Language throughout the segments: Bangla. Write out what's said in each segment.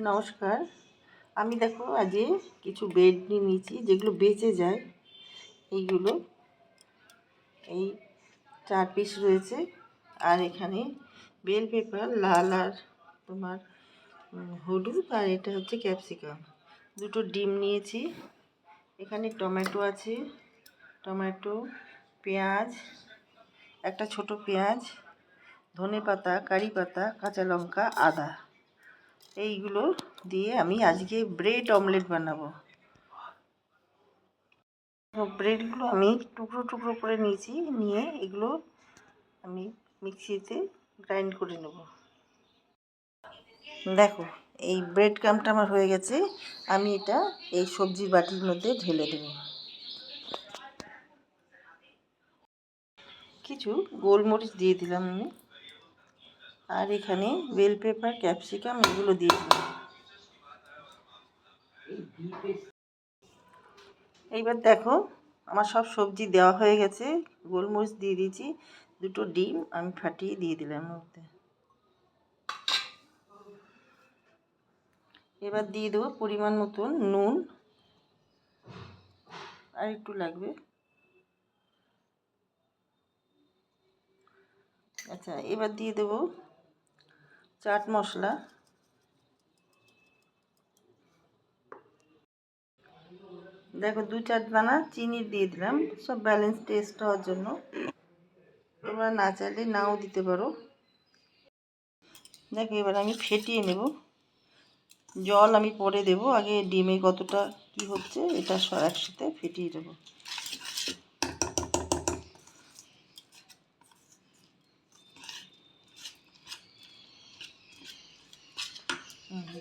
নমস্কার। আমি দেখো আজকে কিছু ব্রেড নিয়ে নিয়েছি যেগুলো বেঁচে যায়। এইগুলো এই 4 পিস রয়েছে। আর এখানে বেল পেপার লাল আর তোমার হলুদ, আর এটা হচ্ছে ক্যাপসিকাম। দুটো ডিম নিয়েছি। এখানে টমেটো আছে, টমেটো, পেঁয়াজ, একটা ছোট পেঁয়াজ, ধনেপাতা, কারি পাতা, কাঁচা লঙ্কা, আদা। এইগুলো দিয়ে আমি আজকে ব্রেড অমলেট বানাবো। ব্রেডগুলো আমি টুকরো টুকরো করে নিয়েছি, নিয়ে এগুলো আমি মিক্সিতে গ্রাইন্ড করে নেব। দেখো এই ব্রেড ক্রাম্বটা আমার হয়ে গেছে। আমি এটা এই সবজির বাটির মধ্যে ঢেলে দেব। কিছু গোলমরিচ দিয়ে দিলাম আমি, আর এখানে বেল পেপার, ক্যাপসিকাম এগুলো দিয়ে দিলাম। এইবার দেখো আমার সব সবজি দেওয়া হয়ে গেছে, গোলমরিচ দিয়ে দিয়েছি, দুটো ডিম আমি ফাটিয়ে দিয়ে দিলাম মধ্যে। এবার দিয়ে দেবো পরিমাণ মতন নুন, আর একটু লাগবে। আচ্ছা, এবার দিয়ে দেবো চাট মশলা, দেখো 2-4 দানা চিনি দিয়ে দিলাম, সব ব্যালেন্স টেস্ট হওয়ার জন্য। তোমরা না চাইলে নাও দিতে পারো। দেখো এবার আমি ফেটিয়ে নেব। জল আমি পরে দেব, আগে ডিমে কতটা কি হচ্ছে এটা একসাথে ফেটিয়ে দেব।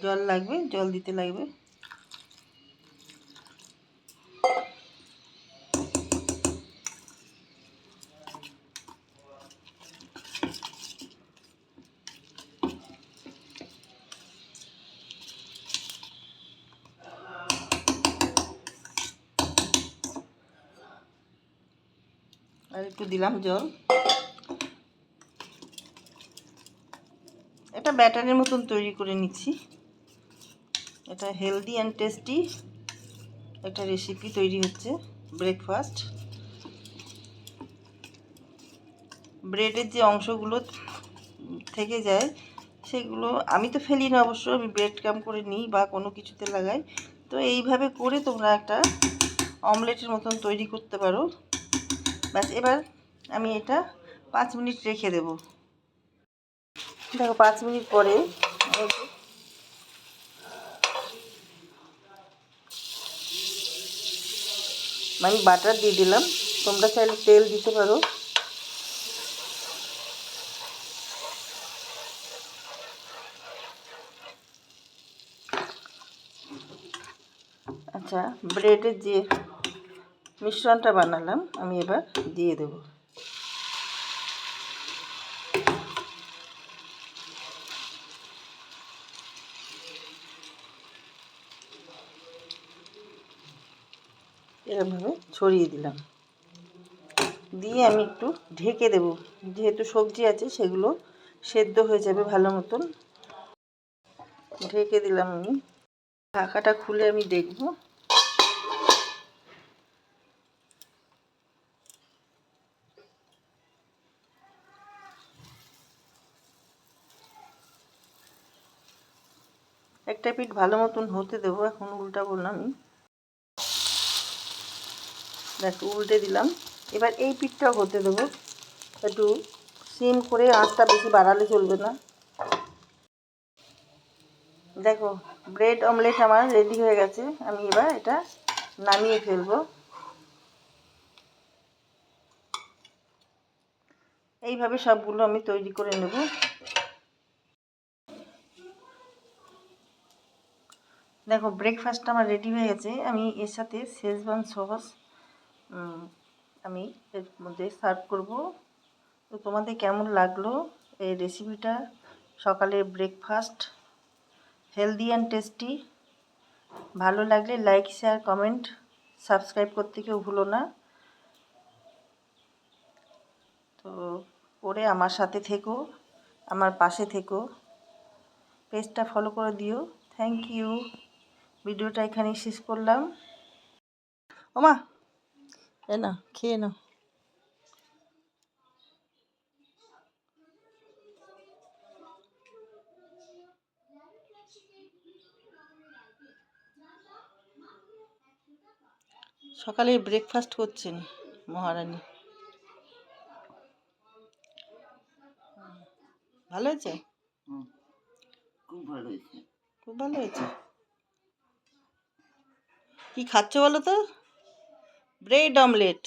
জল লাগবে, জল দিতে লাগবে। আর একটু দিলাম জল। এটা ব্যাটারের মতন তৈরি করে নিচ্ছি। এটা হেলদি অ্যান্ড টেস্টি একটা রেসিপি তৈরি হচ্ছে, ব্রেকফাস্ট। ব্রেডের যে অংশগুলো থেকে যায় সেগুলো আমি তো ফেলি না, অবশ্য আমি ব্রেড ক্রাম্ব করে নিই বা কোনো কিছুতে লাগাই। তো এইভাবে করে তোমরা একটা অমলেটের মতন তৈরি করতে পারো। ব্যাস, এবার আমি এটা 5 মিনিট রেখে দেব। দেখো 5 মিনিট পরে আমি বাটার দিয়ে দিলাম, তোমরা চাইলে তেল দিতে পারো। আচ্ছা, ব্রেডের যে মিশ্রণটা বানালাম আমি এবার দিয়ে দেব। এরকমভাবে ছড়িয়ে দিলাম, দিয়ে আমি একটু ঢেকে দেব। যেহেতু সবজি আছে সেগুলো সেদ্ধ হয়ে যাবে ভালো মতন। ঢেকে দিলাম আমি। ঢাকাটা খুলে আমি দেখব। একটা পিঠ ভালো মতন হতে দেবো, এখন উল্টাবো না আমি। দেখো উল্টে দিলাম। এবার এই পিঠটাও হতে দেবো, একটু সিম করে, আঁচটা বেশি বাড়ালে চলবে না। দেখো ব্রেড অমলেট আমার রেডি হয়ে গেছে। আমি এবার এটা নামিয়ে ফেলবো। এইভাবে সবগুলো আমি তৈরি করে নেব। দেখো ব্রেকফাস্টটা আমার রেডি হয়ে গেছে। আমি এর সাথে শেজওয়ান সস আমি এর মধ্যে সার্ভ করব। তো তোমাদের কেমন লাগলো এই রেসিপিটা? সকালের ব্রেকফাস্ট হেলদি অ্যান্ড টেস্টি। ভালো লাগলে লাইক, শেয়ার, কমেন্ট, সাবস্ক্রাইব করতে কেউ ভুলো না। তো করে আমার সাথে থেকো, আমার পাশে থেকো, পেজটা ফলো করে দিও। Thank you. ভিডিওটা এখানেই শেষ করলাম। ওমা এ না খেয়ে নাও। সকালে ব্রেকফাস্ট করছেন মহারানী। ভালো হয়েছে? খুব ভালো হয়েছে। খুব ভালো হয়েছে। কি খাচ্ছ বলো তো? Bread omelette.